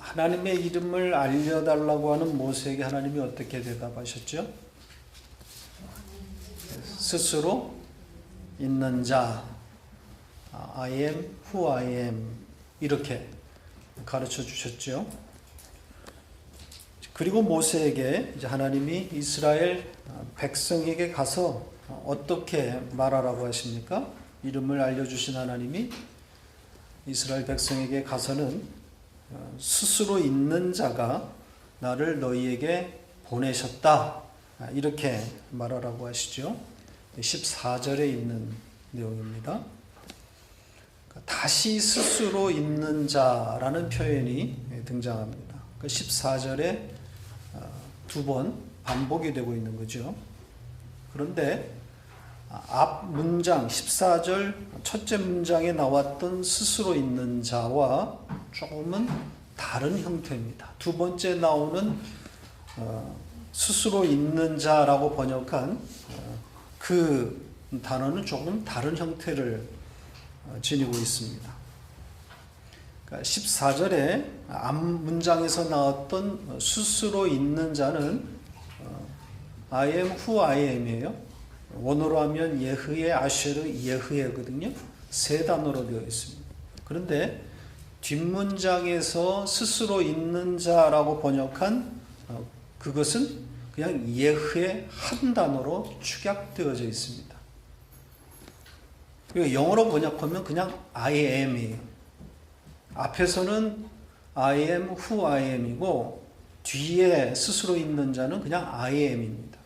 하나님의 이름을 알려달라고 하는 모세에게 하나님이 어떻게 대답하셨죠? 스스로 있는 자, I am who I am, 이렇게 가르쳐 주셨죠. 그리고 모세에게 이제 하나님이 이스라엘 백성에게 가서 어떻게 말하라고 하십니까? 이름을 알려주신 하나님이 이스라엘 백성에게 가서는 스스로 있는 자가 나를 너희에게 보내셨다, 이렇게 말하라고 하시죠. 14절에 있는 내용입니다. 다시 스스로 있는 자라는 표현이 등장합니다. 14절에 두 번 반복이 되고 있는 거죠. 그런데 앞 문장 14절 첫째 문장에 나왔던 스스로 있는 자와 조금은 다른 형태입니다. 두 번째 나오는 스스로 있는 자라고 번역한 그 단어는 조금 다른 형태를 지니고 있습니다. 그러니까 14절에 앞 문장에서 나왔던 스스로 있는 자는 I am who I am이에요. 원어로 하면 예흐예, 아쉐르, 예흐예거든요. 세 단어로 되어 있습니다. 그런데 뒷문장에서 스스로 있는 자라고 번역한 그것은 그냥 예흐의 한 단어로 축약되어져 있습니다. 영어로 번역하면 그냥 I am이에요. 앞에서는 I am who I am이고 뒤에 스스로 있는 자는 그냥 I am입니다.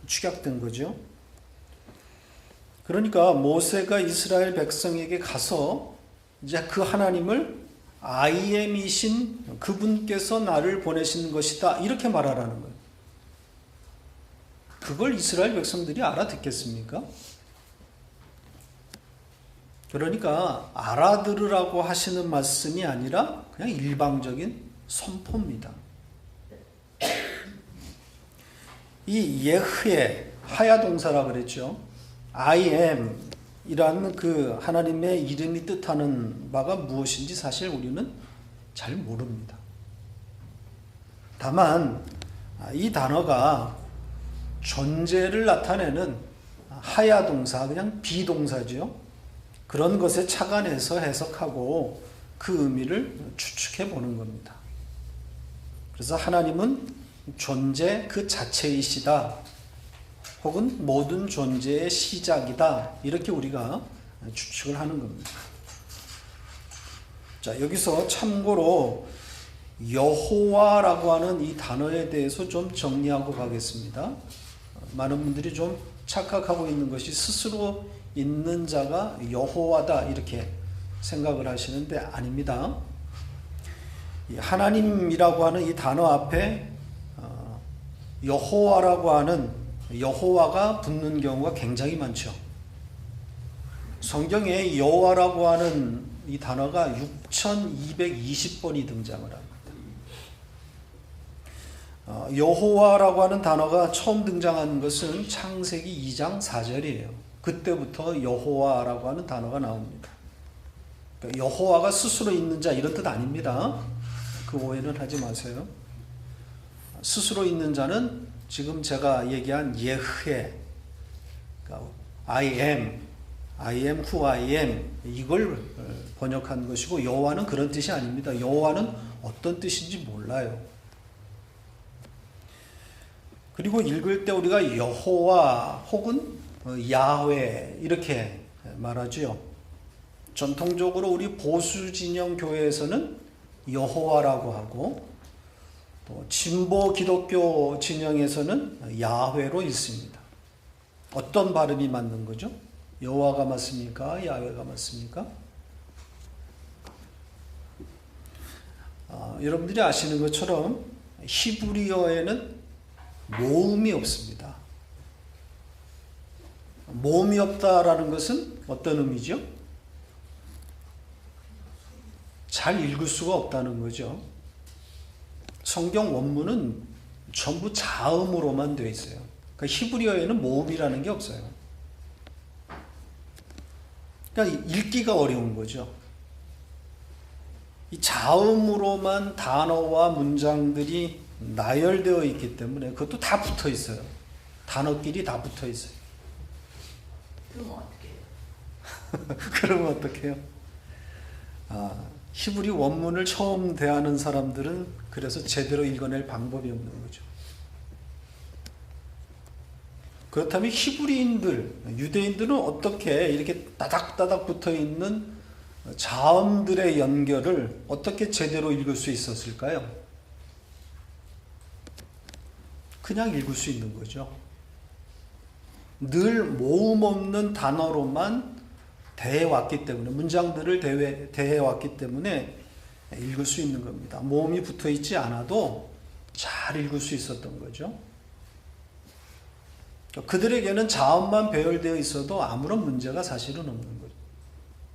축약된 거죠. 그러니까 모세가 이스라엘 백성에게 가서 이제 그 하나님을 I am이신 그분께서 나를 보내신 것이다, 이렇게 말하라는 거예요. 그걸 이스라엘 백성들이 알아듣겠습니까? 그러니까 알아들으라고 하시는 말씀이 아니라 그냥 일방적인 선포입니다. 이 예흐의 하야 동사라 그랬죠. I am 이라는 그 하나님의 이름이 뜻하는 바가 무엇인지 사실 우리는 잘 모릅니다. 다만 이 단어가 존재를 나타내는 하야 동사, 그냥 비동사죠. 그런 것에 착안해서 해석하고 그 의미를 추측해 보는 겁니다. 그래서 하나님은 존재 그 자체이시다, 혹은 모든 존재의 시작이다, 이렇게 우리가 추측을 하는 겁니다. 자, 여기서 참고로 여호와라고 하는 이 단어에 대해서 좀 정리하고 가겠습니다. 많은 분들이 좀 착각하고 있는 것이 스스로 있는 자가 여호와다, 이렇게 생각을 하시는데 아닙니다. 하나님이라고 하는 이 단어 앞에 여호와라고 하는 여호와가 붙는 경우가 굉장히 많죠. 성경에 여호와라고 하는 이 단어가 6220번이 등장을 합니다. 여호와라고 하는 단어가 처음 등장한 것은 창세기 2장 4절이에요. 그때부터 여호와라고 하는 단어가 나옵니다. 그러니까 여호와가 스스로 있는 자, 이런 뜻 아닙니다. 그 오해는 하지 마세요. 스스로 있는 자는 지금 제가 얘기한 예흐의 그러니까 I am who I am, 이걸 번역한 것이고, 여호와는 그런 뜻이 아닙니다. 여호와는 어떤 뜻인지 몰라요. 그리고 읽을 때 우리가 여호와 혹은 야훼 이렇게 말하죠. 전통적으로 우리 보수 진영 교회에서는 여호와라고 하고, 또 진보 기독교 진영에서는 야훼로 읽습니다. 어떤 발음이 맞는 거죠? 여호와가 맞습니까? 야훼가 맞습니까? 여러분들이 아시는 것처럼 히브리어에는 모음이 없습니다. 모음이 없다라는 것은 어떤 의미죠? 잘 읽을 수가 없다는 거죠. 성경 원문은 전부 자음으로만 되어 있어요. 그러니까 히브리어에는 모음이라는 게 없어요. 그러니까 읽기가 어려운 거죠. 이 자음으로만 단어와 문장들이 나열되어 있기 때문에 그것도 다 붙어 있어요. 단어끼리 다 붙어 있어요. 그럼 어떻게 해요? 그러면 어떻게 해요? 히브리 원문을 처음 대하는 사람들은 그래서 제대로 읽어낼 방법이 없는 거죠. 그렇다면 히브리인들, 유대인들은 어떻게 이렇게 따닥따닥 붙어 있는 자음들의 연결을 어떻게 제대로 읽을 수 있었을까요? 그냥 읽을 수 있는 거죠. 늘 모음 없는 단어로만 대해왔기 때문에, 문장들을 대해왔기 때문에 읽을 수 있는 겁니다. 모음이 붙어 있지 않아도 잘 읽을 수 있었던 거죠. 그들에게는 자음만 배열되어 있어도 아무런 문제가 사실은 없는 거죠.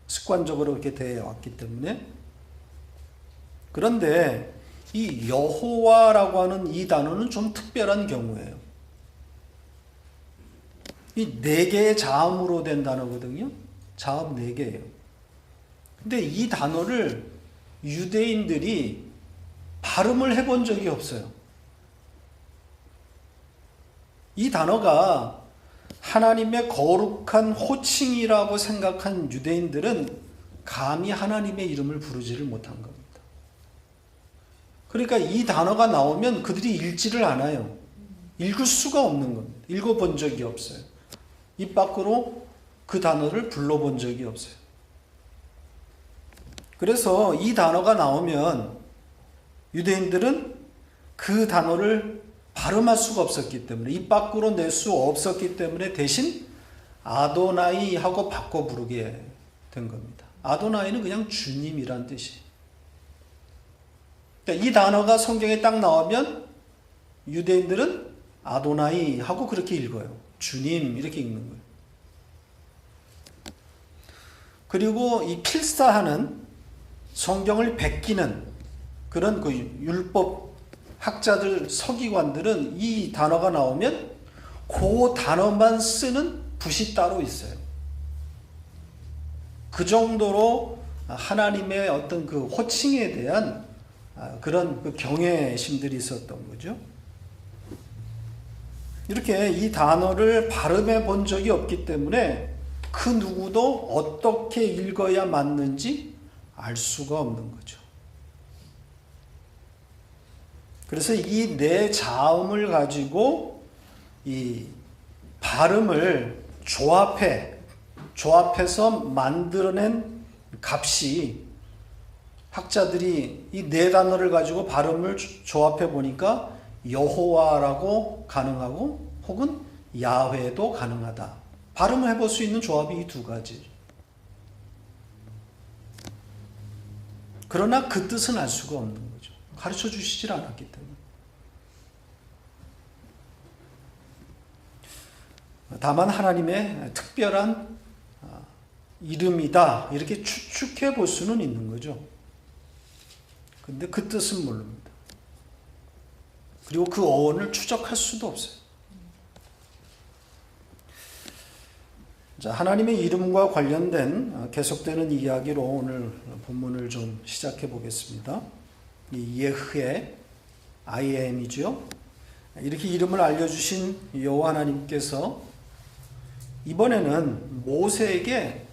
습관적으로 그렇게 대해왔기 때문에. 그런데 이 여호와라고 하는 이 단어는 좀 특별한 경우예요. 이 4개의 자음으로 된 단어거든요. 자음 4개예요. 근데 이 단어를 유대인들이 발음을 해본 적이 없어요. 이 단어가 하나님의 거룩한 호칭이라고 생각한 유대인들은 감히 하나님의 이름을 부르지를 못한 겁니다. 그러니까 이 단어가 나오면 그들이 읽지를 않아요. 읽을 수가 없는 겁니다. 읽어본 적이 없어요. 입 밖으로 그 단어를 불러본 적이 없어요. 그래서 이 단어가 나오면 유대인들은 그 단어를 발음할 수가 없었기 때문에, 입 밖으로 낼 수 없었기 때문에 대신 아도나이 하고 바꿔 부르게 된 겁니다. 아도나이는 그냥 주님이란 뜻이에요. 그러니까 이 단어가 성경에 딱 나오면 유대인들은 아도나이 하고 그렇게 읽어요. 주님 이렇게 읽는 거예요. 그리고 이 필사하는, 성경을 베끼는 그런 그 율법 학자들, 서기관들은 이 단어가 나오면 그 단어만 쓰는 붓이 따로 있어요. 그 정도로 하나님의 어떤 그 호칭에 대한 그런 그 경외심들이 있었던 거죠. 이렇게 이 단어를 발음해 본 적이 없기 때문에 그 누구도 어떻게 읽어야 맞는지 알 수가 없는 거죠. 그래서 이 4자음을 가지고 이 발음을 조합해서 만들어낸 값이, 학자들이 이 4단어를 가지고 발음을 조합해 보니까 여호와라고 가능하고 혹은 야훼도 가능하다. 발음을 해볼 수 있는 조합이 이 2가지. 그러나 그 뜻은 알 수가 없는 거죠. 가르쳐 주시질 않았기 때문에. 다만 하나님의 특별한 이름이다 이렇게 추측해 볼 수는 있는 거죠. 근데 그 뜻은 모릅니다. 그리고 그 어원을 추적할 수도 없어요. 자, 하나님의 이름과 관련된 계속되는 이야기로 오늘 본문을 좀 시작해 보겠습니다. 이 예흐의 I am이죠. 이렇게 이름을 알려주신 여호와 하나님께서 이번에는 모세에게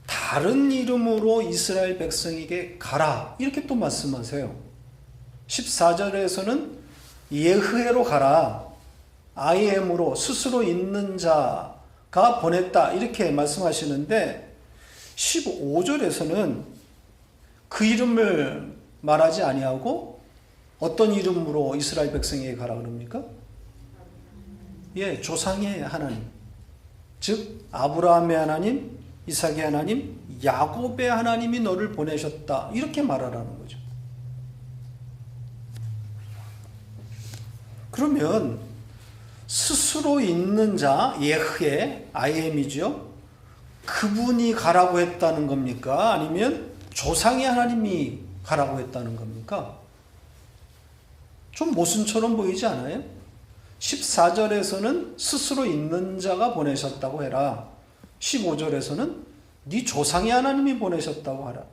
다른 이름으로 이스라엘 백성에게 가라 이렇게 또 말씀하세요. 14절에서는 예흐에로 가라, I am으로 스스로 있는 자가 보냈다 이렇게 말씀하시는데 15절에서는 그 이름을 말하지 아니하고 어떤 이름으로 이스라엘 백성에게 가라 그럽니까? 예, 조상의 하나님, 즉 아브라함의 하나님, 이삭의 하나님, 야곱의 하나님이 너를 보내셨다 이렇게 말하라는 거죠. 그러면 스스로 있는 자, 예흐의 I am이죠. 그분이 가라고 했다는 겁니까? 아니면 조상의 하나님이 가라고 했다는 겁니까? 좀 모순처럼 보이지 않아요? 14절에서는 스스로 있는 자가 보내셨다고 해라. 15절에서는 네 조상의 하나님이 보내셨다고 하라.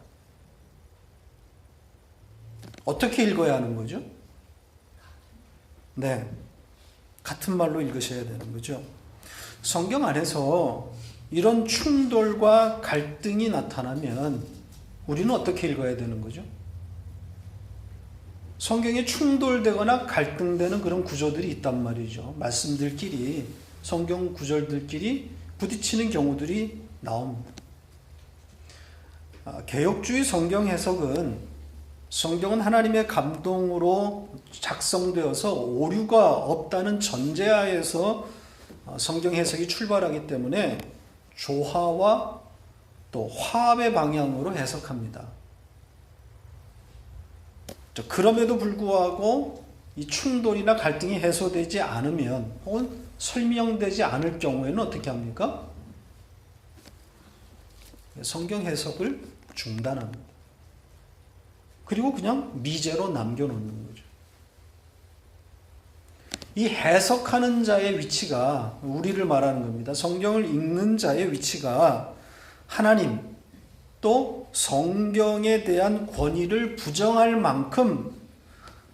어떻게 읽어야 하는 거죠? 네, 같은 말로 읽으셔야 되는 거죠. 성경 안에서 이런 충돌과 갈등이 나타나면 우리는 어떻게 읽어야 되는 거죠? 성경에 충돌되거나 갈등되는 그런 구조들이 있단 말이죠. 말씀들끼리, 성경 구절들끼리 부딪히는 경우들이 나옵니다. 개혁주의 성경 해석은 성경은 하나님의 감동으로 작성되어서 오류가 없다는 전제하에서 성경 해석이 출발하기 때문에 조화와 또 화합의 방향으로 해석합니다. 그럼에도 불구하고 이 충돌이나 갈등이 해소되지 않으면 혹은 설명되지 않을 경우에는 어떻게 합니까? 성경 해석을 중단합니다. 그리고 그냥 미제로 남겨놓는 거죠. 이 해석하는 자의 위치가 우리를 말하는 겁니다. 성경을 읽는 자의 위치가 하나님 또 성경에 대한 권위를 부정할 만큼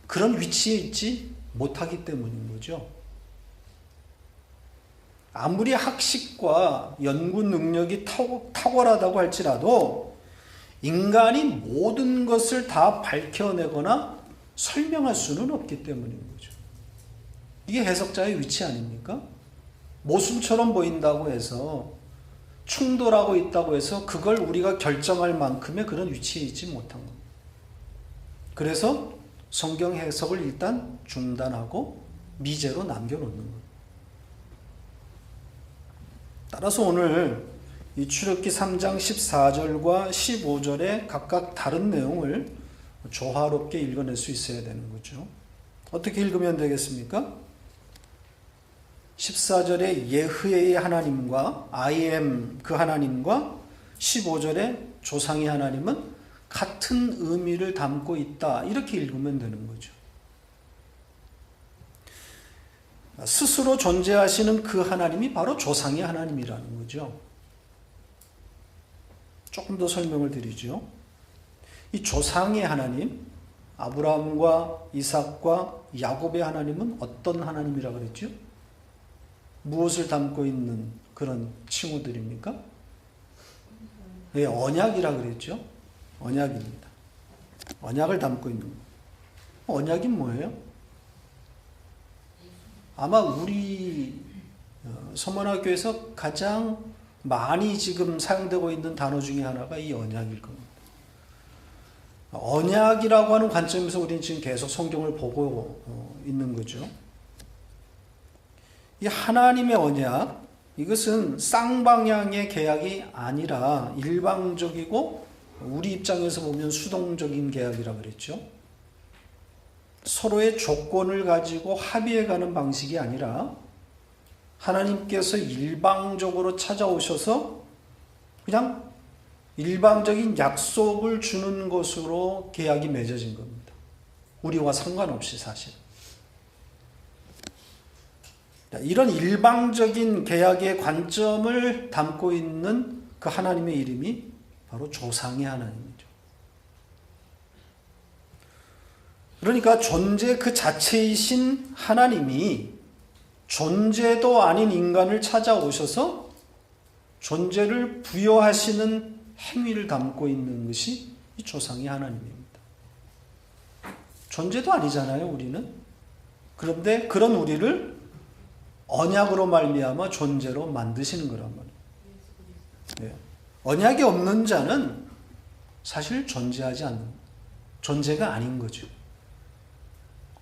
그런 위치에 있지 못하기 때문인 거죠. 아무리 학식과 연구 능력이 탁월하다고 할지라도 인간이 모든 것을 다 밝혀내거나 설명할 수는 없기 때문인 거죠. 이게 해석자의 위치 아닙니까? 모순처럼 보인다고 해서 충돌하고 있다고 해서 그걸 우리가 결정할 만큼의 그런 위치에 있지 못한 겁니다. 그래서 성경 해석을 일단 중단하고 미제로 남겨놓는 거예요. 따라서 오늘 이 출애굽기 3장 14절과 15절에 각각 다른 내용을 조화롭게 읽어낼 수 있어야 되는 거죠. 어떻게 읽으면 되겠습니까? 14절에 예흐웨의 하나님과 I am 그 하나님과 15절에 조상의 하나님은 같은 의미를 담고 있다. 이렇게 읽으면 되는 거죠. 스스로 존재하시는 그 하나님이 바로 조상의 하나님이라는 거죠. 조금 더 설명을 드리죠. 이 조상의 하나님, 아브라함과 이삭과 야곱의 하나님은 어떤 하나님이라고 그랬죠? 무엇을 담고 있는 그런 칭호들입니까? 네, 언약이라고 그랬죠. 언약입니다. 언약을 담고 있는 거. 언약이 뭐예요? 아마 우리 서문화교에서 가장 많이 지금 사용되고 있는 단어 중에 하나가 이 언약일 겁니다. 언약이라고 하는 관점에서 우리는 지금 계속 성경을 보고 있는 거죠. 이 하나님의 언약, 이것은 쌍방향의 계약이 아니라 일방적이고 우리 입장에서 보면 수동적인 계약이라고 그랬죠. 서로의 조건을 가지고 합의해가는 방식이 아니라 하나님께서 일방적으로 찾아오셔서 그냥 일방적인 약속을 주는 것으로 계약이 맺어진 겁니다. 우리와 상관없이 사실. 이런 일방적인 계약의 관점을 담고 있는 그 하나님의 이름이 바로 조상의 하나님이죠. 그러니까 존재 그 자체이신 하나님이 존재도 아닌 인간을 찾아오셔서 존재를 부여하시는 행위를 담고 있는 것이 이 조상의 하나님입니다. 존재도 아니잖아요, 우리는. 그런데 그런 우리를 언약으로 말미암아 존재로 만드시는 거란 말이에요. 네. 언약이 없는 자는 사실 존재하지 않는, 존재가 아닌 거죠.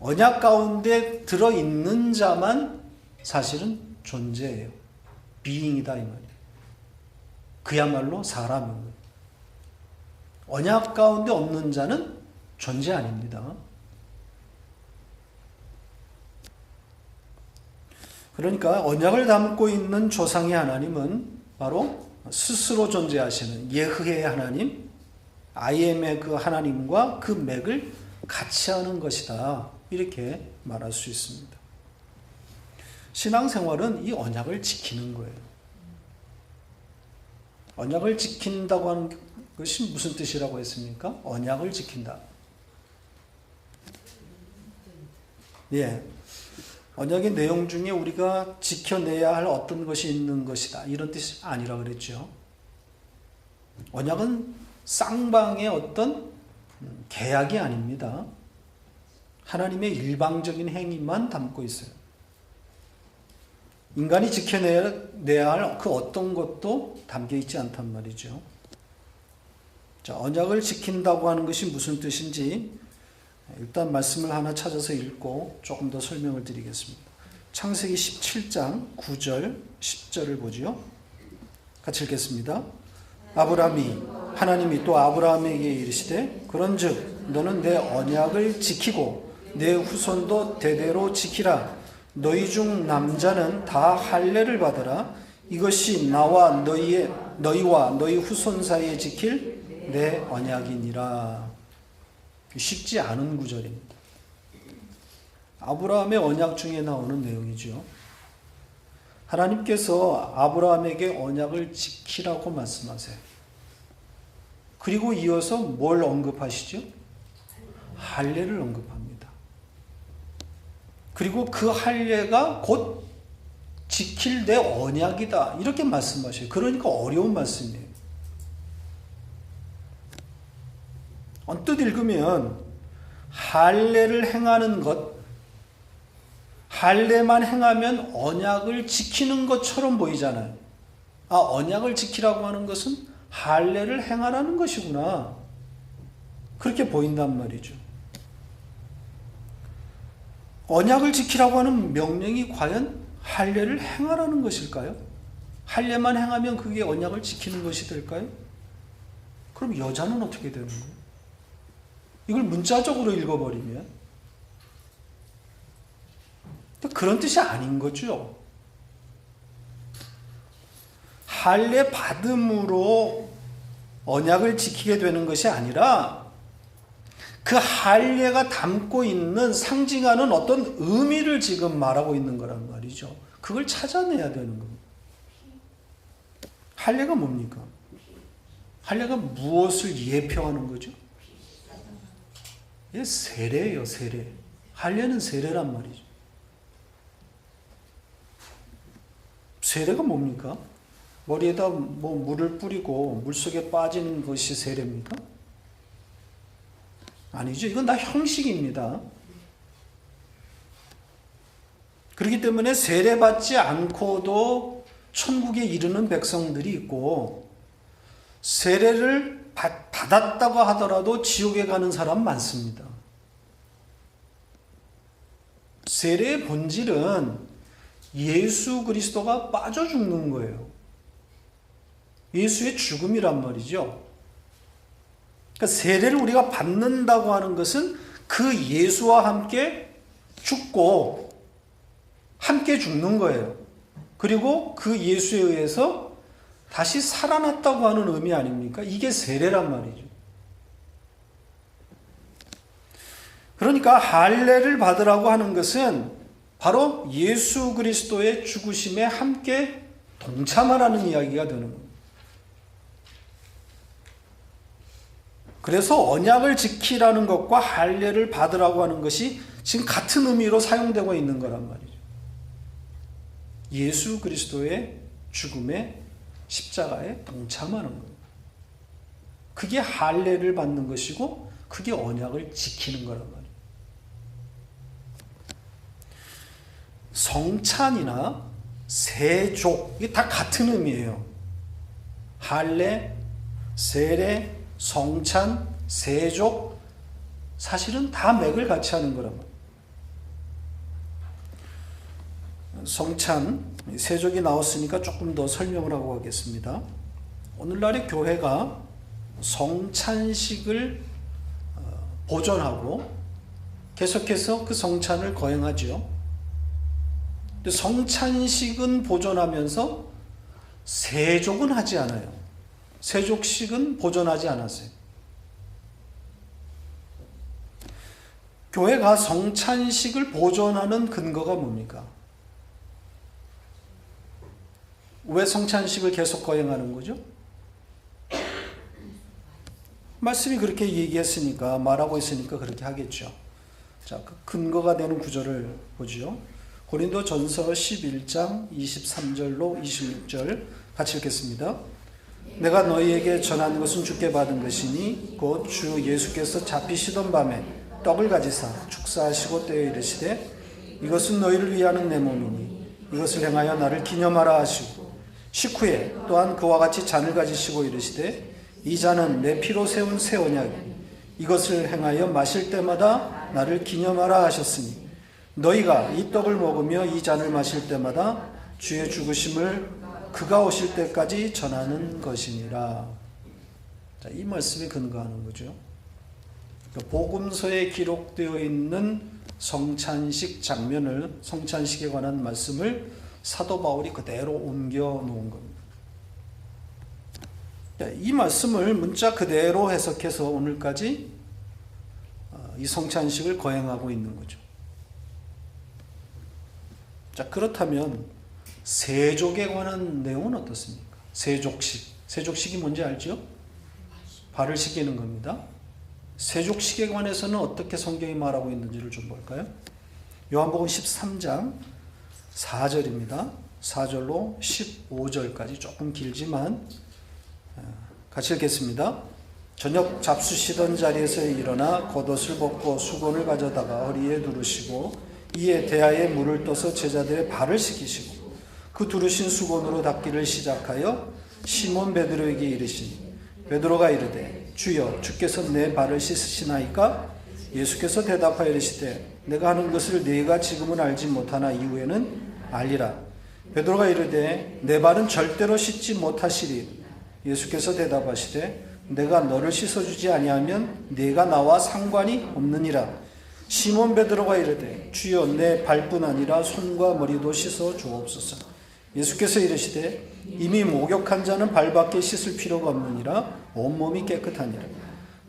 언약 가운데 들어있는 자만 사실은 존재예요. 비잉이다 이 말이에요. 그야말로 사람인 거예요. 언약 가운데 없는 자는 존재 아닙니다. 그러니까 언약을 담고 있는 조상의 하나님은 바로 스스로 존재하시는 예흐의 하나님, IM의 그 하나님과 그 맥을 같이 하는 것이다. 이렇게 말할 수 있습니다. 신앙생활은 이 언약을 지키는 거예요. 언약을 지킨다고 하는 것이 무슨 뜻이라고 했습니까? 언약을 지킨다. 예. 언약의 내용 중에 우리가 지켜내야 할 어떤 것이 있는 것이다. 이런 뜻이 아니라 그랬죠. 언약은 쌍방의 어떤 계약이 아닙니다. 하나님의 일방적인 행위만 담고 있어요. 인간이 지켜내야 할 그 어떤 것도 담겨 있지 않단 말이죠. 자, 언약을 지킨다고 하는 것이 무슨 뜻인지 일단 말씀을 하나 찾아서 읽고 조금 더 설명을 드리겠습니다. 창세기 17장 9절 10절을 보지요. 같이 읽겠습니다. 하나님이 또 아브라함에게 이르시되 그런즉 너는 내 언약을 지키고 내 후손도 대대로 지키라. 너희 중 남자는 다 할례를 받으라. 이것이 나와 너희와 너희 후손 사이에 지킬 내 언약이니라. 쉽지 않은 구절입니다. 아브라함의 언약 중에 나오는 내용이죠. 하나님께서 아브라함에게 언약을 지키라고 말씀하세요. 그리고 이어서 뭘 언급하시죠? 할례를 언급합니다. 그리고 그 할례가 곧 지킬 내 언약이다. 이렇게 말씀하셔요. 그러니까 어려운 말씀이에요. 언뜻 읽으면 할례를 행하는 것, 할례만 행하면 언약을 지키는 것처럼 보이잖아요. 아, 언약을 지키라고 하는 것은 할례를 행하라는 것이구나. 그렇게 보인단 말이죠. 언약을 지키라고 하는 명령이 과연 할례를 행하라는 것일까요? 할례만 행하면 그게 언약을 지키는 것이 될까요? 그럼 여자는 어떻게 되는 거예요? 이걸 문자적으로 읽어버리면 그런 뜻이 아닌 거죠. 할례 받음으로 언약을 지키게 되는 것이 아니라 그 할례가 담고 있는 상징하는 어떤 의미를 지금 말하고 있는 거란 말이죠. 그걸 찾아내야 되는 겁니다. 할례가 뭡니까? 할례가 무엇을 예표하는 거죠? 예, 세례예요, 세례. 할례는 세례란 말이죠. 세례가 뭡니까? 머리에다 물을 뿌리고 물속에 빠지는 것이 세례입니까? 아니죠. 이건 다 형식입니다. 그렇기 때문에 세례받지 않고도 천국에 이르는 백성들이 있고, 세례를 받았다고 하더라도 지옥에 가는 사람 많습니다. 세례의 본질은 예수 그리스도가 빠져 죽는 거예요. 예수의 죽음이란 말이죠. 그러니까 세례를 우리가 받는다고 하는 것은 그 예수와 함께 죽고 함께 죽는 거예요. 그리고 그 예수에 의해서 다시 살아났다고 하는 의미 아닙니까? 이게 세례란 말이죠. 그러니까 할례를 받으라고 하는 것은 바로 예수 그리스도의 죽으심에 함께 동참하라는 이야기가 되는 겁니다. 그래서 언약을 지키라는 것과 할례를 받으라고 하는 것이 지금 같은 의미로 사용되고 있는 거란 말이죠. 예수 그리스도의 죽음에 십자가에 동참하는 겁니다. 그게 할례를 받는 것이고 그게 언약을 지키는 거란 말이에요. 성찬이나 세족 이게 다 같은 의미예요. 할례, 세례, 성찬, 세족 사실은 다 맥을 같이 하는 거란 말이에요. 성찬, 세족이 나왔으니까 조금 더 설명을 하고 가겠습니다. 오늘날의 교회가 성찬식을 보존하고 계속해서 그 성찬을 거행하죠. 근데 성찬식은 보존하면서 세족은 하지 않아요. 세족식은 보존하지 않았어요. 교회가 성찬식을 보존하는 근거가 뭡니까? 왜 성찬식을 계속 거행하는 거죠? 말씀이 그렇게 얘기했으니까, 말하고 있으니까 그렇게 하겠죠. 자, 그 근거가 되는 구절을 보죠. 고린도전서 11장 23절로 26절 같이 읽겠습니다. 내가 너희에게 전한 것은 주께 받은 것이니 곧 주 예수께서 잡히시던 밤에 떡을 가지사 축사하시고 떼어 이르시되 이것은 너희를 위하는 내 몸이니 이것을 행하여 나를 기념하라 하시고 식후에 또한 그와 같이 잔을 가지시고 이르시되 이 잔은 내 피로 세운 새 언약이니 이것을 행하여 마실 때마다 나를 기념하라 하셨으니 너희가 이 떡을 먹으며 이 잔을 마실 때마다 주의 죽으심을 그가 오실 때까지 전하는 것이니라. 자, 이 말씀에 근거하는 거죠. 복음서에 기록되어 있는 성찬식 장면을, 성찬식에 관한 말씀을 사도 바울이 그대로 옮겨 놓은 겁니다. 이 말씀을 문자 그대로 해석해서 오늘까지 이 성찬식을 거행하고 있는 거죠. 자, 그렇다면 세족에 관한 내용은 어떻습니까? 세족식. 세족식이 뭔지 알죠? 발을 씻기는 겁니다. 세족식에 관해서는 어떻게 성경이 말하고 있는지를 좀 볼까요? 요한복음 13장 4절입니다. 4절로 15절까지 조금 길지만 같이 읽겠습니다. 저녁 잡수시던 자리에서 일어나 겉옷을 벗고 수건을 가져다가 허리에 두르시고 이에 대야에 물을 떠서 제자들의 발을 씻기시고 그 두르신 수건으로 닦기를 시작하여 시몬 베드로에게 이르시니 베드로가 이르되 주여 주께서 내 발을 씻으시나이까? 예수께서 대답하여 이르시되 내가 하는 것을 네가 지금은 알지 못하나 이후에는 알리라. 베드로가 이르되 내 발은 절대로 씻지 못하시리. 예수께서 대답하시되 내가 너를 씻어주지 아니하면 네가 나와 상관이 없느니라. 시몬 베드로가 이르되 주여 내 발뿐 아니라 손과 머리도 씻어 주옵소서. 예수께서 이르시되 이미 목욕한 자는 발밖에 씻을 필요가 없느니라. 온몸이 깨끗하니라.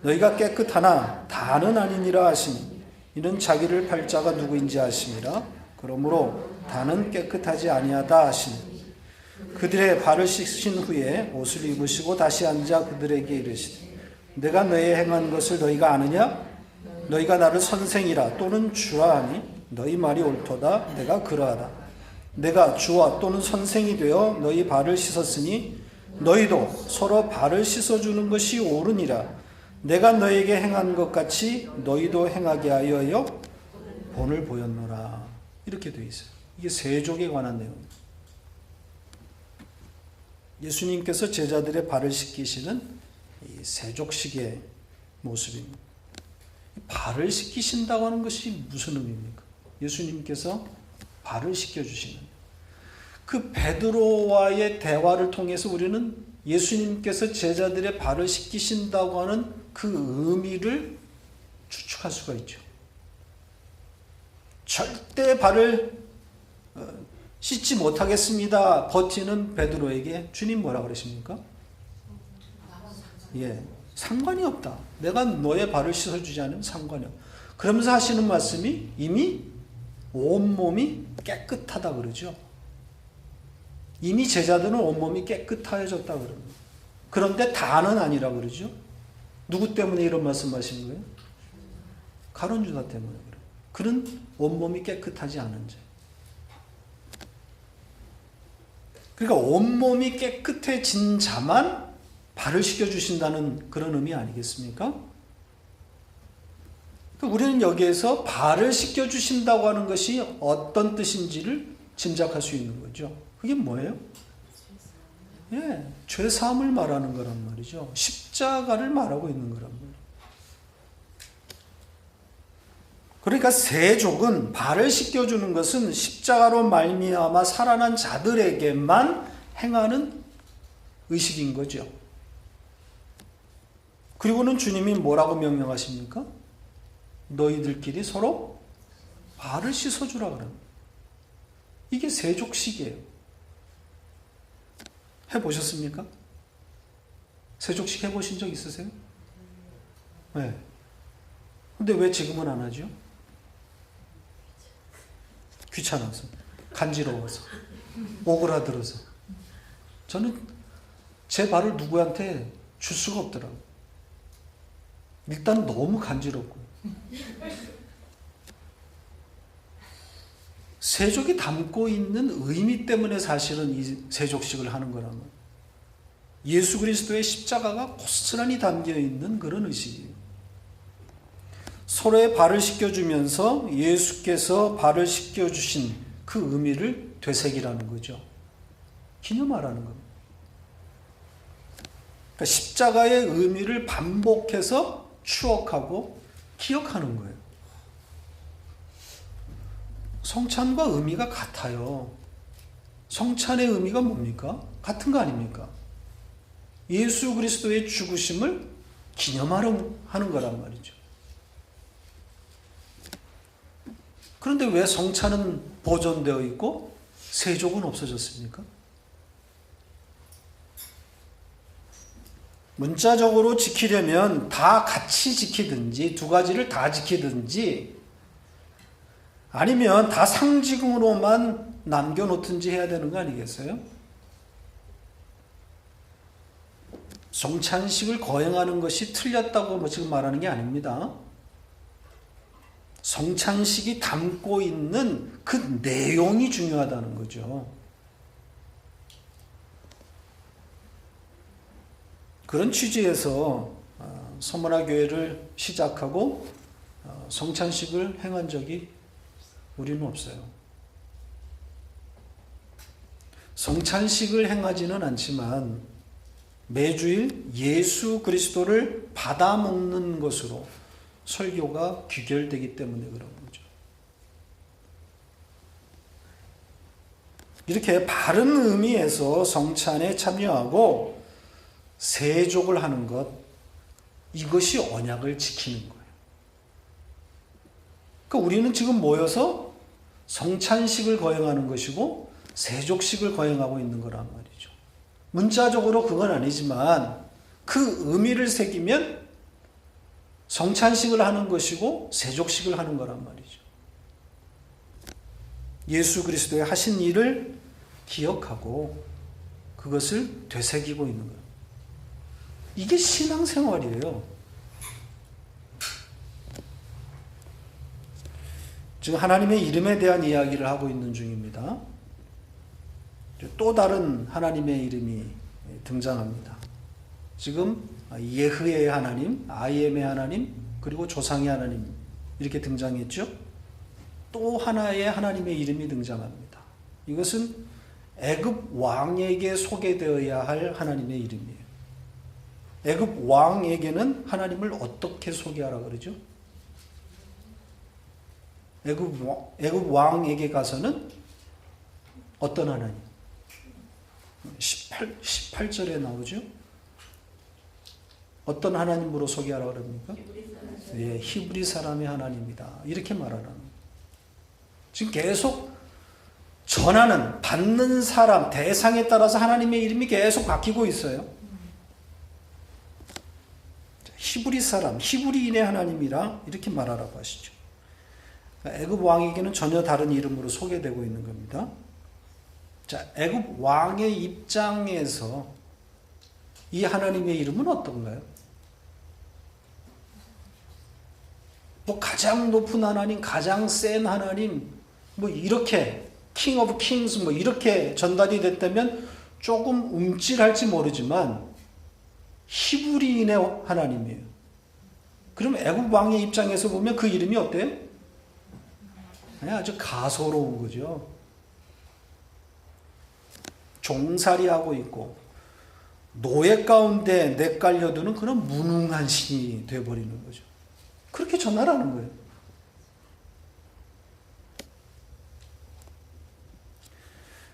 너희가 깨끗하나 다는 아니니라 하시니 이는 자기를 팔 자가 누구인지 아심이라. 그러므로 다는 깨끗하지 아니하다 하시니 그들의 발을 씻으신 후에 옷을 입으시고 다시 앉아 그들에게 이르시되 내가 너희의 행한 것을 너희가 아느냐? 너희가 나를 선생이라 또는 주라 하니 너희 말이 옳도다. 내가 그러하다. 내가 주와 또는 선생이 되어 너희 발을 씻었으니 너희도 서로 발을 씻어주는 것이 옳으니라. 내가 너희에게 행한 것 같이 너희도 행하게 하여 본을 보였노라. 이렇게 되어 있어요. 이게 세족에 관한 내용입니다. 예수님께서 제자들의 발을 씻기시는 이 세족식의 모습입니다. 발을 씻기신다고 하는 것이 무슨 의미입니까? 예수님께서 발을 씻겨주시는 그 베드로와의 대화를 통해서 우리는 예수님께서 제자들의 발을 씻기신다고 하는 그 의미를 추측할 수가 있죠. 절대 발을 씻지 못하겠습니다. 버티는 베드로에게 주님 뭐라 그러십니까? 상관이 없다. 내가 너의 발을 씻어주지 않으면 상관이 없다. 그러면서 하시는 말씀이 이미 온몸이 깨끗하다 그러죠. 이미 제자들은 온몸이 깨끗해졌다 그럽니다. 그런데 다는 아니라 그러죠. 누구 때문에 이런 말씀하시는 거예요? 가룟 유다 때문에 그래요. 그는 온몸이 깨끗하지 않은 자. 그러니까 온몸이 깨끗해진 자만 발을 씻겨주신다는 그런 의미 아니겠습니까? 우리는 여기에서 발을 씻겨주신다고 하는 것이 어떤 뜻인지를 짐작할 수 있는 거죠. 그게 뭐예요? 죄사함을 말하는 거란 말이죠. 십자가를 말하고 있는 거란 말이에요. 그러니까 세족은 발을 씻겨주는 것은 십자가로 말미암아 살아난 자들에게만 행하는 의식인 거죠. 그리고는 주님이 뭐라고 명령하십니까? 너희들끼리 서로 발을 씻어주라 그럽니다. 이게 세족식이에요. 해보셨습니까? 세족식 해보신 적 있으세요? 네. 근데 왜 지금은 안 하죠? 귀찮아서, 간지러워서, 오그라들어서. 저는 제 발을 누구한테 줄 수가 없더라고요. 일단 너무 간지럽고. 세족이 담고 있는 의미 때문에 사실은 이 세족식을 하는 거라면, 예수 그리스도의 십자가가 고스란히 담겨 있는 그런 의식이에요. 서로의 발을 씻겨주면서 예수께서 발을 씻겨주신 그 의미를 되새기라는 거죠. 기념하라는 겁니다. 그러니까 십자가의 의미를 반복해서 추억하고 기억하는 거예요. 성찬과 의미가 같아요. 성찬의 의미가 뭡니까? 같은 거 아닙니까? 예수 그리스도의 죽으심을 기념하려 하는 거란 말이죠. 그런데 왜 성찬은 보존되어 있고 세족은 없어졌습니까? 문자적으로 지키려면 다 같이 지키든지 두 가지를 다 지키든지 아니면 다 상징으로만 남겨놓든지 해야 되는 거 아니겠어요? 성찬식을 거행하는 것이 틀렸다고 지금 말하는 게 아닙니다. 성찬식이 담고 있는 그 내용이 중요하다는 거죠. 그런 취지에서 서문화 교회를 시작하고 성찬식을 행한 적이 우리는 없어요. 성찬식을 행하지는 않지만 매주일 예수 그리스도를 받아 먹는 것으로 설교가 귀결되기 때문에 그런 거죠. 이렇게 바른 의미에서 성찬에 참여하고 세족을 하는 것, 이것이 언약을 지키는 거예요. 그러니까 우리는 지금 모여서 성찬식을 거행하는 것이고 세족식을 거행하고 있는 거란 말이죠. 문자적으로 그건 아니지만 그 의미를 새기면 성찬식을 하는 것이고 세족식을 하는 거란 말이죠. 예수 그리스도의 하신 일을 기억하고 그것을 되새기고 있는 거예요. 이게 신앙생활이에요. 지금 하나님의 이름에 대한 이야기를 하고 있는 중입니다. 또 다른 하나님의 이름이 등장합니다. 지금 예흐의 하나님, 아이엠의 하나님, 그리고 조상의 하나님 이렇게 등장했죠. 또 하나의 하나님의 이름이 등장합니다. 이것은 애굽 왕에게 소개되어야 할 하나님의 이름이에요. 애굽 왕에게는 하나님을 어떻게 소개하라 그러죠? 애굽 왕에게 가서는 어떤 하나님? 18절에 나오죠? 어떤 하나님으로 소개하라 그럽니까? 예, 히브리 사람의 하나님이다. 이렇게 말하라는 거예요. 지금 계속 전하는, 받는 사람, 대상에 따라서 하나님의 이름이 계속 바뀌고 있어요. 히브리 사람, 히브리인의 하나님이라 이렇게 말하라고 하시죠. 애굽 왕에게는 전혀 다른 이름으로 소개되고 있는 겁니다. 자, 애굽 왕의 입장에서 이 하나님의 이름은 어떤가요? 뭐 가장 높은 하나님, 가장 센 하나님, 뭐 이렇게 킹 오브 킹스 뭐 이렇게 전달이 됐다면 조금 움찔할지 모르지만 히브리인의 하나님이에요. 그럼 애굽 왕의 입장에서 보면 그 이름이 어때요? 아주 가소로운 거죠. 종살이하고 있고 노예 가운데 내깔려두는 그런 무능한 신이 되어버리는 거죠. 그렇게 전하라는 거예요.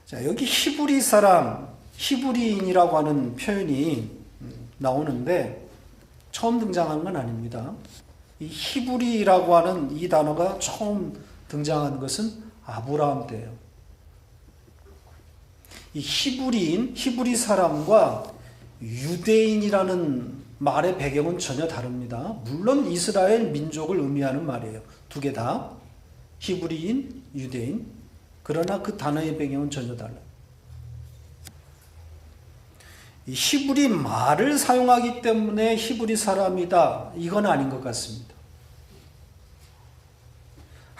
자, 여기 히브리 사람, 히브리인이라고 하는 표현이 나오는데 처음 등장하는 건 아닙니다. 이 히브리라고 하는 이 단어가 처음 등장한 것은 아브라함 때예요. 이 히브리인, 히브리 사람과 유대인이라는 말의 배경은 전혀 다릅니다. 물론 이스라엘 민족을 의미하는 말이에요. 두 개 다. 히브리인, 유대인. 그러나 그 단어의 배경은 전혀 달라요. 이 히브리 말을 사용하기 때문에 히브리 사람이다. 이건 아닌 것 같습니다.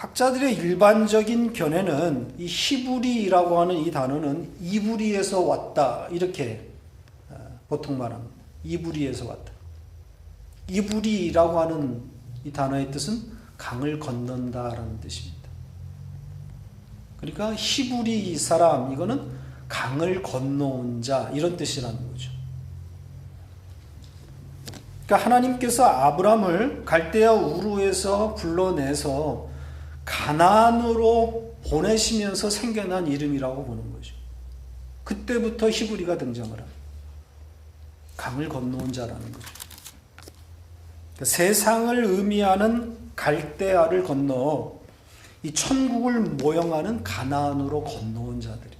학자들의 일반적인 견해는 이 히브리라고 하는 이 단어는 이브리에서 왔다 이렇게 보통 말합니다. 이브리에서 왔다. 이브리라고 하는 이 단어의 뜻은 강을 건넌다라는 뜻입니다. 그러니까 히브리 사람 이거는 강을 건너온 자 이런 뜻이라는 거죠. 그러니까 하나님께서 아브람을 갈대아 우르에서 불러내서 가나안으로 보내시면서 생겨난 이름이라고 보는 거죠. 그때부터 히브리가 등장을 합니다. 강을 건너온 자라는 거죠. 그러니까 세상을 의미하는 갈대아를 건너 이 천국을 모형하는 가나안으로 건너온 자들이.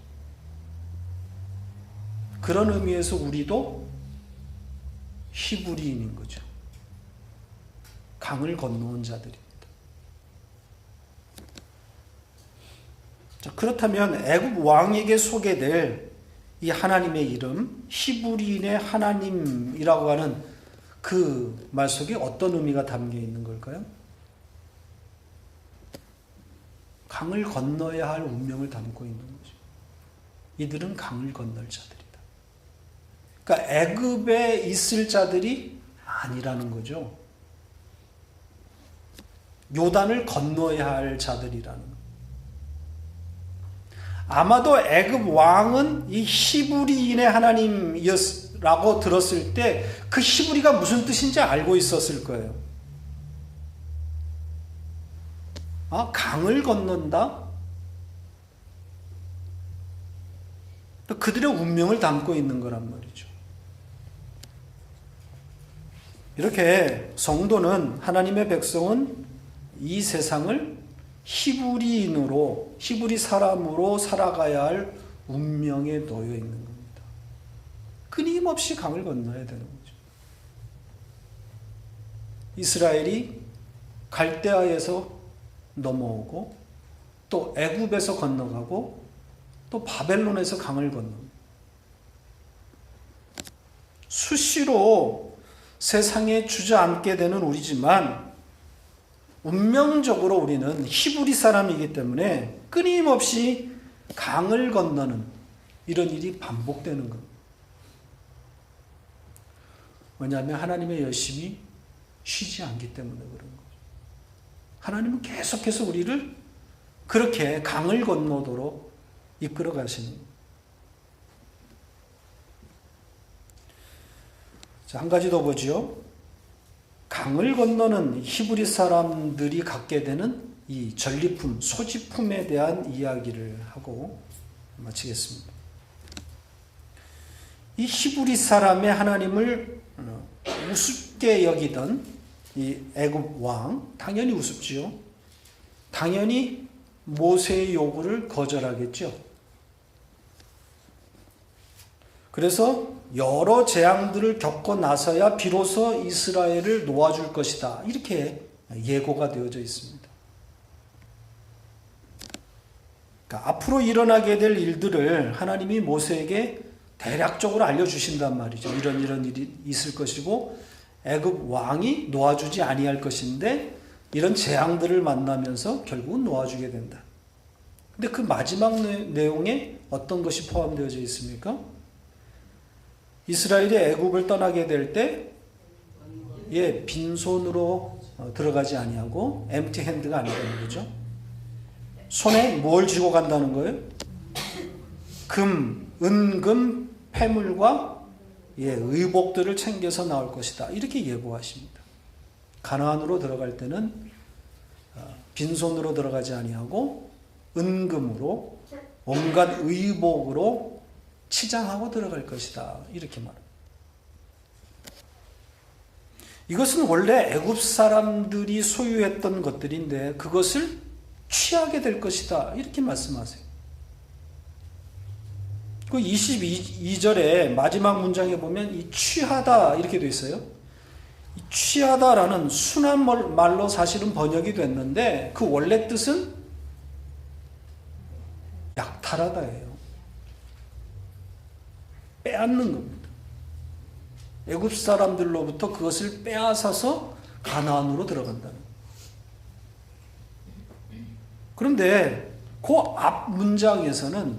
그런 의미에서 우리도 히브리인인 거죠. 강을 건너온 자들입니다. 자, 그렇다면 애굽 왕에게 소개될 이 하나님의 이름, 히브리인의 하나님이라고 하는 그 말 속에 어떤 의미가 담겨 있는 걸까요? 강을 건너야 할 운명을 담고 있는 거죠. 이들은 강을 건널 자들이다. 그러니까 애굽에 있을 자들이 아니라는 거죠. 요단을 건너야 할 자들이라는 거죠. 아마도 애굽 왕은 이 히브리인의 하나님이었라고 들었을 때 그 히브리가 무슨 뜻인지 알고 있었을 거예요. 아, 강을 건넌다? 그들의 운명을 담고 있는 거란 말이죠. 이렇게 성도는, 하나님의 백성은 이 세상을 히브리인으로, 히브리 사람으로 살아가야 할 운명에 놓여 있는 겁니다. 끊임없이 강을 건너야 되는 거죠. 이스라엘이 갈대아에서 넘어오고 또 애굽에서 건너가고 또 바벨론에서 강을 건너옵니다. 수시로 세상에 주저앉게 되는 우리지만 운명적으로 우리는 히브리 사람이기 때문에 끊임없이 강을 건너는 이런 일이 반복되는 겁니다. 왜냐하면 하나님의 열심이 쉬지 않기 때문에 그런 거죠. 하나님은 계속해서 우리를 그렇게 강을 건너도록 이끌어 가시는 거예요. 자, 한 가지 더 보죠. 강을 건너는 히브리 사람들이 갖게 되는 이 전리품, 소지품에 대한 이야기를 하고 마치겠습니다. 이 히브리 사람의 하나님을 우습게 여기던 이 애굽 왕, 당연히 우습지요. 당연히 모세의 요구를 거절하겠죠. 그래서 여러 재앙들을 겪고 나서야 비로소 이스라엘을 놓아줄 것이다. 이렇게 예고가 되어져 있습니다. 그러니까 앞으로 일어나게 될 일들을 하나님이 모세에게 대략적으로 알려주신단 말이죠. 이런 일이 있을 것이고 애굽 왕이 놓아주지 아니할 것인데 이런 재앙들을 만나면서 결국은 놓아주게 된다. 근데 그 마지막 내용에 어떤 것이 포함되어져 있습니까? 이스라엘이 애굽을 떠나게 될 때 빈손으로 들어가지 아니하고 엠티 핸드가 아니라는 거죠. 손에 뭘 쥐고 간다는 거예요? 금, 은금, 폐물과 의복들을 챙겨서 나올 것이다. 이렇게 예고하십니다. 가나안으로 들어갈 때는 빈손으로 들어가지 아니하고 은금으로 온갖 의복으로 치장하고 들어갈 것이다. 이렇게 말합니다. 이것은 원래 애굽 사람들이 소유했던 것들인데 그것을 취하게 될 것이다. 이렇게 말씀하세요. 그 22절에 마지막 문장에 보면 이 취하다 이렇게 돼 있어요. 이 취하다라는 순한 말로 사실은 번역이 됐는데 그 원래 뜻은 약탈하다예요. 빼앗는 겁니다. 애굽 사람들로부터 그것을 빼앗아서 가나안으로 들어간다는 거예요. 그런데 그 앞 문장에서는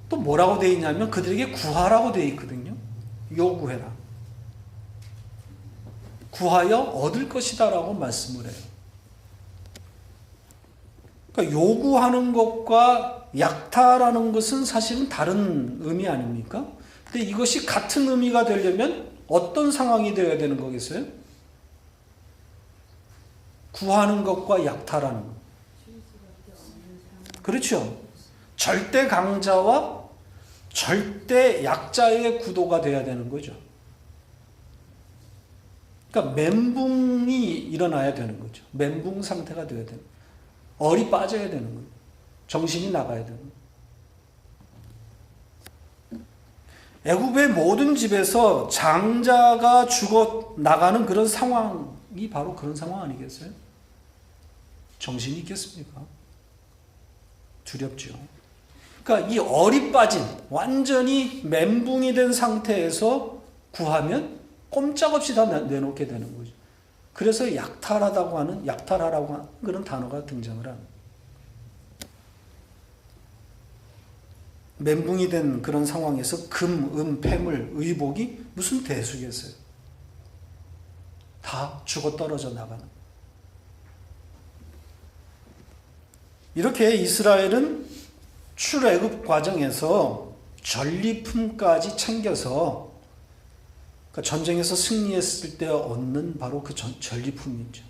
또 뭐라고 되어 있냐면 그들에게 구하라고 되어 있거든요. 요구해라. 구하여 얻을 것이다 라고 말씀을 해요. 그러니까 요구하는 것과 약탈하는 것은 사실은 다른 의미 아닙니까? 근데 이것이 같은 의미가 되려면 어떤 상황이 되어야 되는 거겠어요? 구하는 것과 약탈하는 것. 그렇죠. 절대 강자와 절대 약자의 구도가 돼야 되는 거죠. 그러니까 멘붕이 일어나야 되는 거죠. 멘붕 상태가 되어야 되는 거예요. 얼이 빠져야 되는 거예요. 정신이 나가야 되는 거예요. 애굽의 모든 집에서 장자가 죽어 나가는 그런 상황이 바로 그런 상황 아니겠어요? 정신이 있겠습니까? 두렵죠. 그러니까 이 얼이 빠진 완전히 멘붕이 된 상태에서 구하면 꼼짝없이 다 내놓게 되는 거죠. 그래서 약탈하라고 하는 그런 단어가 등장을 합니다. 멘붕이 된 그런 상황에서 금, 은, 폐물, 의복이 무슨 대수겠어요? 다 죽어 떨어져 나가는. 이렇게 이스라엘은 출애굽 과정에서 전리품까지 챙겨서 그러니까 전쟁에서 승리했을 때 얻는 바로 그 전리품이죠.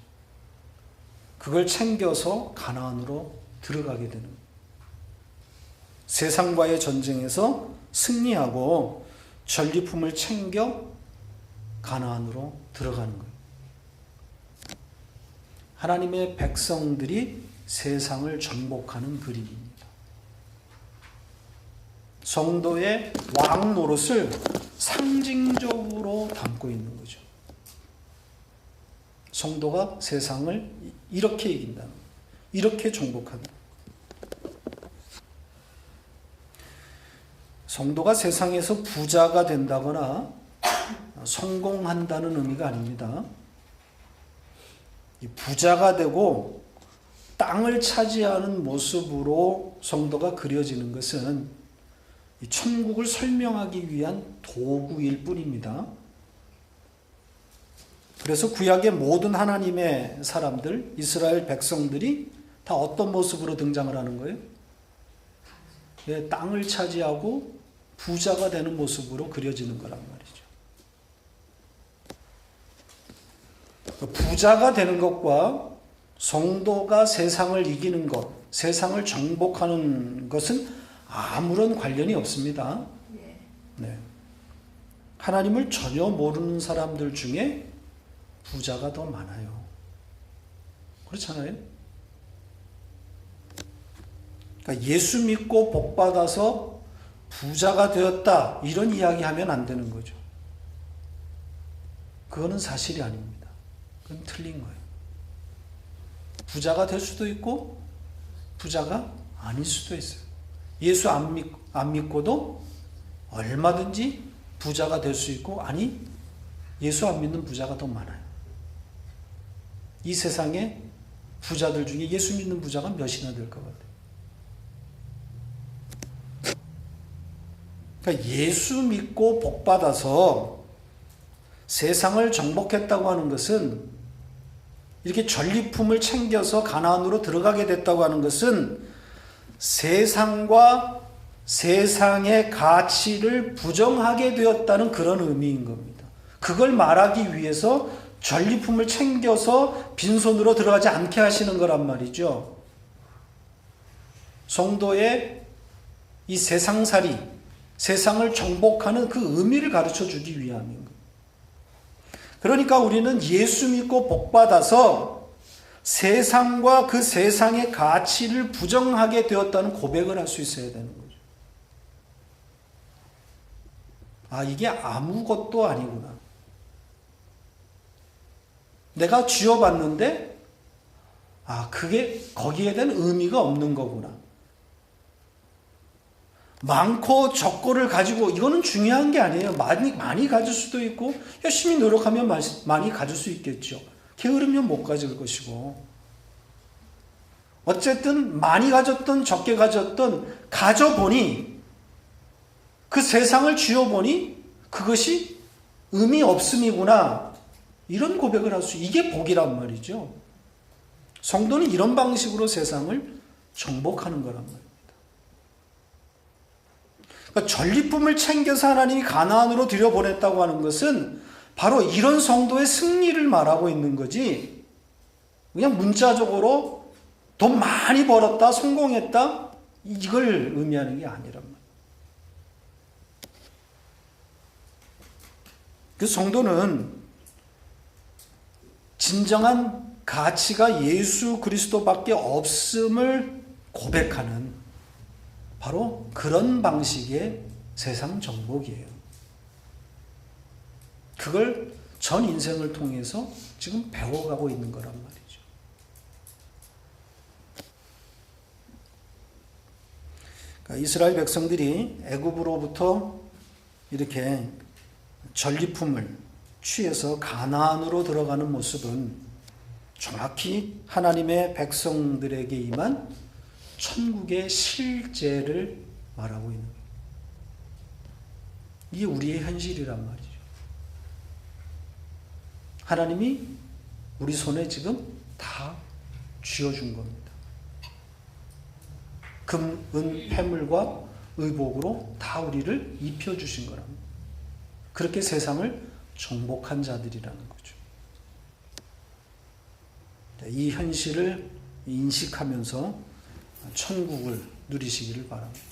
그걸 챙겨서 가나안으로 들어가게 되는 거예요. 세상과의 전쟁에서 승리하고 전리품을 챙겨 가나안으로 들어가는 거예요. 하나님의 백성들이 세상을 정복하는 그림입니다. 성도의 왕 노릇을 상징적으로 담고 있는 거죠. 성도가 세상을 이렇게 이긴다. 이렇게 정복한다. 성도가 세상에서 부자가 된다거나 성공한다는 의미가 아닙니다. 이 부자가 되고 땅을 차지하는 모습으로 성도가 그려지는 것은 이 천국을 설명하기 위한 도구일 뿐입니다. 그래서 구약의 모든 하나님의 사람들, 이스라엘 백성들이 다 어떤 모습으로 등장을 하는 거예요? 네, 땅을 차지하고 부자가 되는 모습으로 그려지는 거란 말이죠. 부자가 되는 것과 성도가 세상을 이기는 것, 세상을 정복하는 것은 아무런 관련이 없습니다. 네. 하나님을 전혀 모르는 사람들 중에 부자가 더 많아요. 그렇잖아요? 그러니까 예수 믿고 복 받아서 부자가 되었다 이런 이야기 하면 안 되는 거죠. 그거는 사실이 아닙니다. 그건 틀린 거예요. 부자가 될 수도 있고 부자가 아닐 수도 있어요. 예수 안 믿고도 얼마든지 부자가 될 수 있고 아니 예수 안 믿는 부자가 더 많아요. 이 세상에 부자들 중에 예수 믿는 부자가 몇이나 될 것 같아요. 그러니까 예수 믿고 복 받아서 세상을 정복했다고 하는 것은 이렇게 전리품을 챙겨서 가나안으로 들어가게 됐다고 하는 것은 세상과 세상의 가치를 부정하게 되었다는 그런 의미인 겁니다. 그걸 말하기 위해서 전리품을 챙겨서 빈손으로 들어가지 않게 하시는 거란 말이죠. 성도의 이 세상살이, 세상을 정복하는 그 의미를 가르쳐 주기 위함인 겁니다. 그러니까 우리는 예수 믿고 복 받아서 세상과 그 세상의 가치를 부정하게 되었다는 고백을 할 수 있어야 되는 거죠. 아, 이게 아무것도 아니구나. 내가 쥐어봤는데, 아, 그게 거기에 대한 의미가 없는 거구나. 많고 적고를 가지고 이거는 중요한 게 아니에요. 많이 가질 수도 있고 열심히 노력하면 많이 가질 수 있겠죠. 게으르면 못 가질 것이고 어쨌든 많이 가졌든 적게 가졌든 가져보니 그 세상을 쥐어보니 그것이 의미 없음이구나. 이런 고백을 할 수, 이게 복이란 말이죠. 성도는 이런 방식으로 세상을 정복하는 거란 말입니다. 그러니까 전리품을 챙겨서 하나님이 가나안으로 들여보냈다고 하는 것은 바로 이런 성도의 승리를 말하고 있는 거지, 그냥 문자적으로 돈 많이 벌었다, 성공했다, 이걸 의미하는 게 아니란 말이에요. 그 성도는 진정한 가치가 예수 그리스도밖에 없음을 고백하는 바로 그런 방식의 세상 정복이에요. 그걸 전 인생을 통해서 지금 배워가고 있는 거란 말이죠. 그러니까 이스라엘 백성들이 애굽으로부터 이렇게 전리품을 취해서 가나안으로 들어가는 모습은 정확히 하나님의 백성들에게 임한 천국의 실제를 말하고 있는 거예요. 이게 우리의 현실이란 말이죠. 하나님이 우리 손에 지금 다 쥐어준 겁니다. 금, 은, 패물과 의복으로 다 우리를 입혀주신 거랍니다. 그렇게 세상을 정복한 자들이라는 거죠. 이 현실을 인식하면서 천국을 누리시기를 바랍니다.